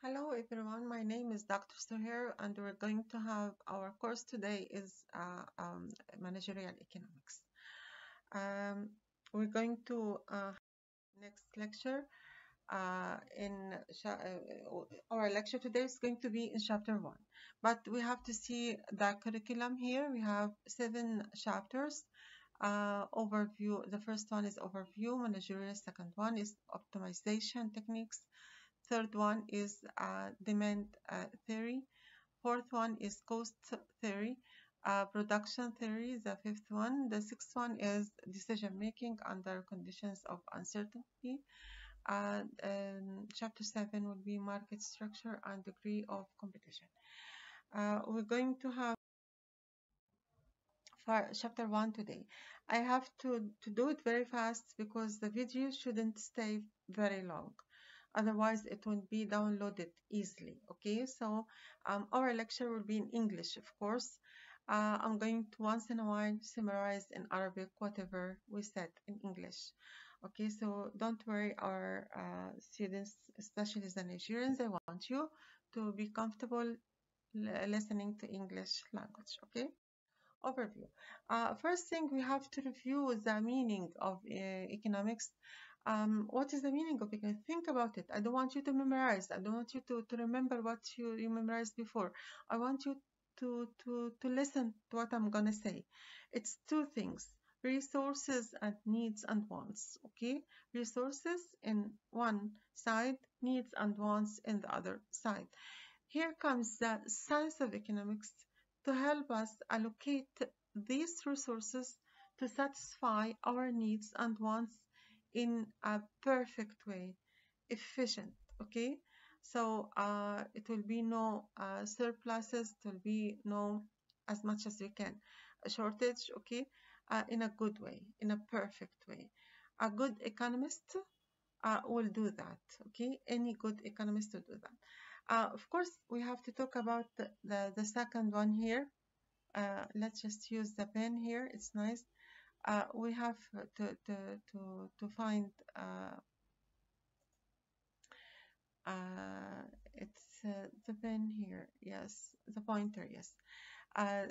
Hello everyone, my name is Dr. Suhair and we're going to have our course today is managerial economics. Um, we're going to next lecture our lecture today is going to be in chapter 1, but we have to see the curriculum here. We have 7 chapters. Overview, the first one is overview, managerial, second one is optimization techniques, third one is demand theory. Fourth one is cost theory, production theory. The fifth one. The sixth one is decision making under conditions of uncertainty. Chapter 7 will be market structure and degree of competition. We're going to have for chapter 1 today. I have to do it very fast because the video shouldn't stay very long. Otherwise, it won't be downloaded easily. Okay, so our lecture will be in English, of course. I'm going to once in a while summarize in Arabic whatever we said in English. Okay, so don't worry, our students, especially the Nigerians, I want you to be comfortable listening to English language. Okay. Overview. First thing we have to review the meaning of economics. What is the meaning of economics? Think about it. I don't want you to memorize. I don't want you to remember what you memorized before. I want you to listen to what I'm gonna say. It's two things: resources and needs and wants. Okay, resources in one side, needs and wants in the other side. Here comes the science of economics to help us allocate these resources to satisfy our needs and wants in a perfect way, efficient. Okay, so it will be no surpluses, it will be no as much as we can a shortage. Okay, in a good way, in a perfect way. A good economist will do that. Okay, any good economist will do that. Of course, we have to talk about the second one here. Let's just use the pen here. It's nice. We have to find it's the pen here. Yes, the pointer. Yes.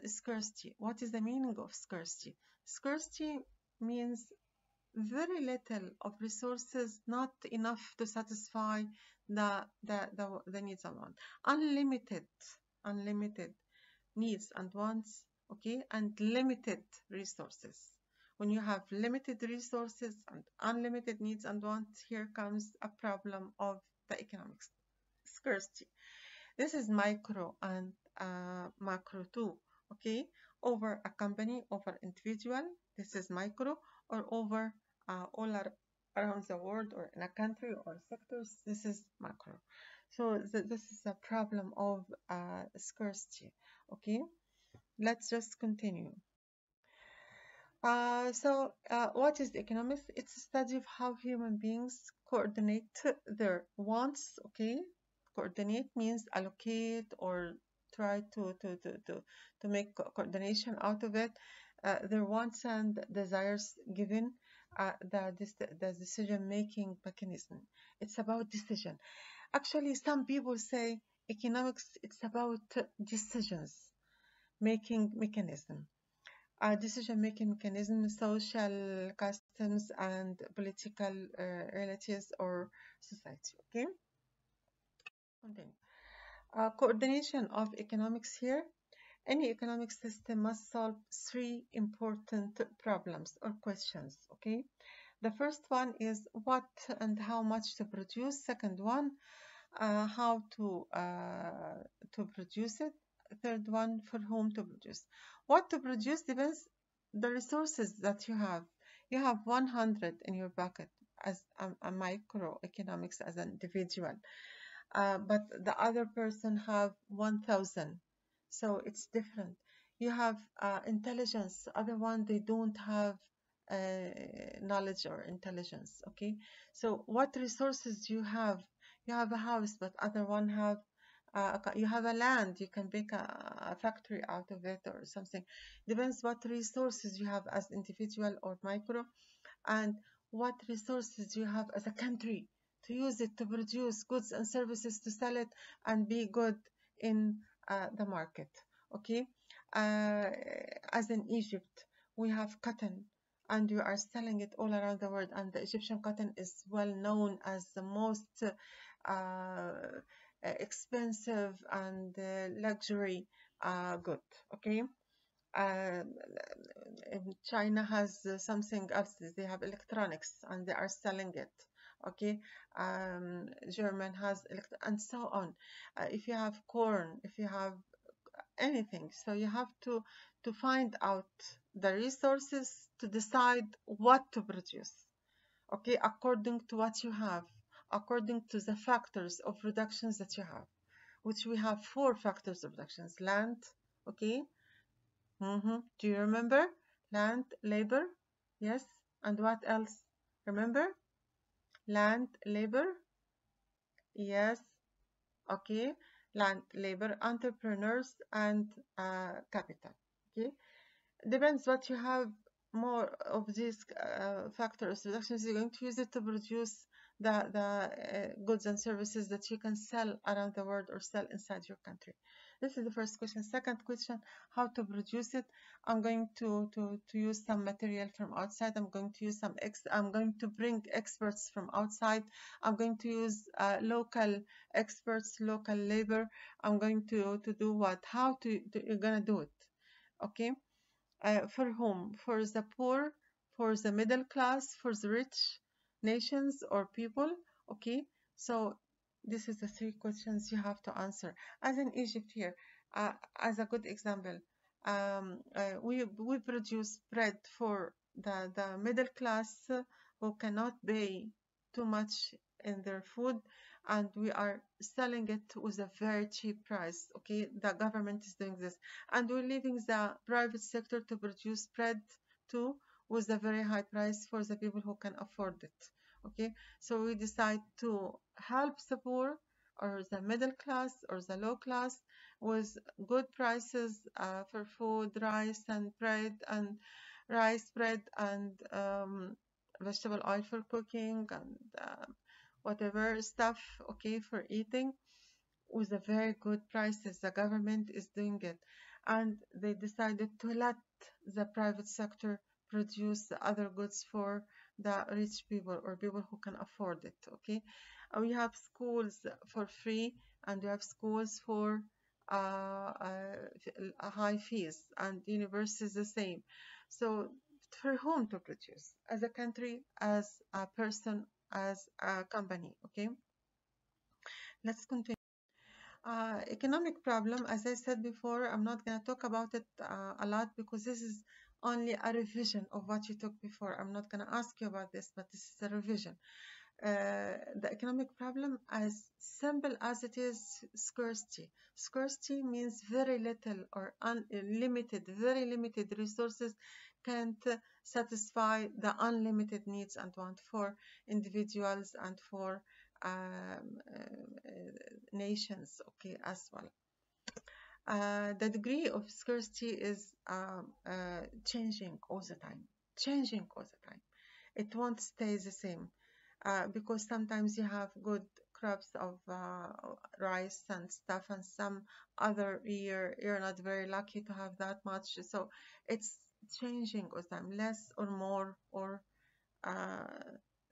Scarcity. What is the meaning of scarcity? Scarcity means very little of resources, not enough to satisfy the needs and wants. Unlimited needs and wants, okay, and limited resources. When you have limited resources and unlimited needs and wants, here comes a problem of the economics. Scarcity. This is micro and macro too, okay? Over a company, over individual, this is micro, or over all around the world or in a country or sectors, this is macro. So this is a problem of scarcity, okay? Let's just continue. What is economics? It's a study of how human beings coordinate their wants, okay? Coordinate means allocate or try to make coordination out of it. Their wants and desires given the decision-making mechanism. It's about decision. Actually, some people say economics, it's about decisions making mechanism. Decision-making mechanism, social customs, and political relatives or society. Okay, continue. Coordination of economics here. Any economic system must solve 3 important problems or questions. Okay, the first one is what and how much to produce. Second one, how to produce it. Third one, for whom to produce. What to produce depends the resources that you have. You have 100 in your bucket as a microeconomics as an individual, but the other person have 1,000. So it's different. You have intelligence. Other one they don't have knowledge or intelligence. Okay. So what resources you have? You have a house, but other one have you have a land, you can make a factory out of it or something. Depends what resources you have as individual or micro, and what resources you have as a country. to use it to produce goods and services, to sell it and be good in the market. Okay, as in Egypt, we have cotton and we are selling it all around the world, and the Egyptian cotton is well known as the most expensive and luxury good. Okay, uh, China has something else. They have electronics and they are selling it. Okay, German has and so on. If you have corn, if you have anything, so you have to find out the resources to decide what to produce. Okay, according to what you have, according to the factors of reductions that you have, which we have four factors of reductions: land. Okay, do you remember? Land, labor, yes. And what else? Remember? Land, labor, yes. Okay. Land, labor, entrepreneurs, and capital. Okay. Depends what you have. More of these factors reductions, you're going to use it to produce the goods and services that you can sell around the world or sell inside your country. This is the first question. Second question, how to produce it. I'm going to use some material from outside. I'm going to bring experts from outside. I'm going to use local experts, local labor. I'm going to do what? How to you're gonna do it. Okay. For whom? For the poor, for the middle class, for the rich nations or people? Okay, so this is the three questions you have to answer. As in Egypt here, as a good example, we produce bread for the middle class who cannot pay too much in their food, and we are selling it with a very cheap price. Okay, the government is doing this, and we're leaving the private sector to produce bread too with a very high price for the people who can afford it. Okay, so we decide to help the poor or the middle class or the low class with good prices for food, rice and bread and rice, bread and vegetable oil for cooking and whatever stuff, okay, for eating with a very good prices. The government is doing it, and they decided to let the private sector produce the other goods for the rich people or people who can afford it. Okay, we have schools for free, and we have schools for high fees, and universities the same. So for whom to produce? As a country, as a person, as a company. Okay, let's continue. Economic problem, as I said before, I'm not going to talk about it a lot because this is only a revision of what you took before. I'm not going to ask you about this, but this is a revision. The economic problem, as simple as it is, scarcity. Scarcity means very little or unlimited, very limited resources can't satisfy the unlimited needs and want for individuals and for nations, okay, as well. The degree of scarcity is changing all the time, changing all the time. It won't stay the same because sometimes you have good crops of rice and stuff, and some other year you're not very lucky to have that much. So it's changing all the time, less or more, or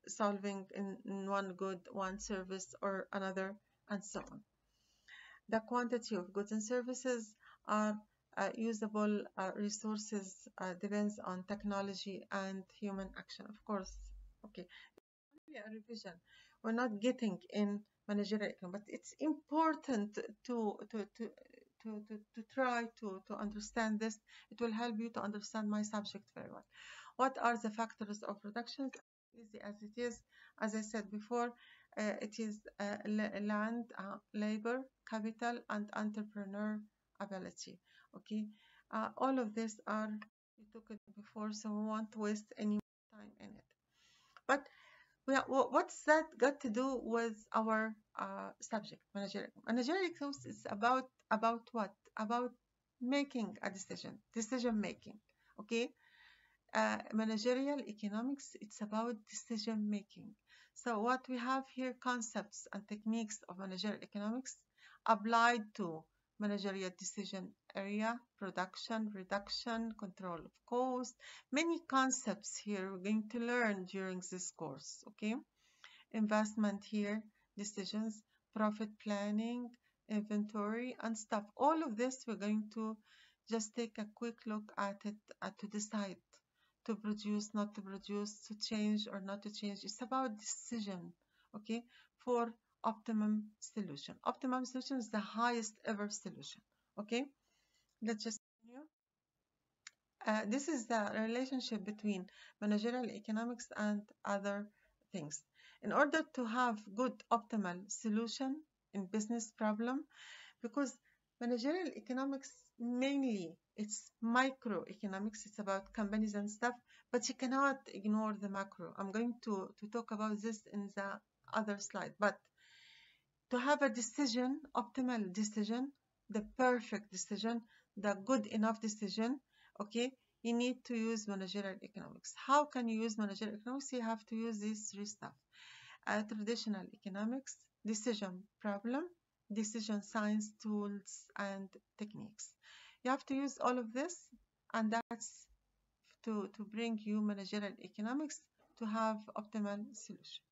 solving in one good, one service or another, and so on. The quantity of goods and services are usable resources depends on technology and human action, of course. Okay, a revision. We're not getting in managerial economy, but it's important to try to understand this. It will help you to understand my subject very well. What are the factors of reductions? Easy as it is, as I said before, it is land, labor, capital, and entrepreneur ability. Okay, all of this are we took it before, so we won't waste any time in it. But what's that got to do with our subject, managerial? Managerial economics is about what? About making a decision making. Okay, managerial economics, it's about decision making. So what we have here, concepts and techniques of managerial economics applied to managerial decision area, production, reduction, control of cost. Many concepts here we're going to learn during this course, okay? Investment here, decisions, profit planning, inventory, and stuff. All of this we're going to just take a quick look at it to decide to produce, not to produce, to change or not to change. It's about decision, okay, for optimum solution. Optimum solution is the highest ever solution, okay? Let's just continue. This is the relationship between managerial economics and other things. In order to have good optimal solution in business problem, because managerial economics mainly it's microeconomics, it's about companies and stuff, but you cannot ignore the macro. I'm going to talk about this in the other slide, but to have a decision, optimal decision, the perfect decision, the good enough decision, okay, you need to use managerial economics. How can you use managerial economics? You have to use these three stuff. Traditional economics, decision problem, decision science tools and techniques. You have to use all of this, and that's to bring you managerial economics to have optimal solution.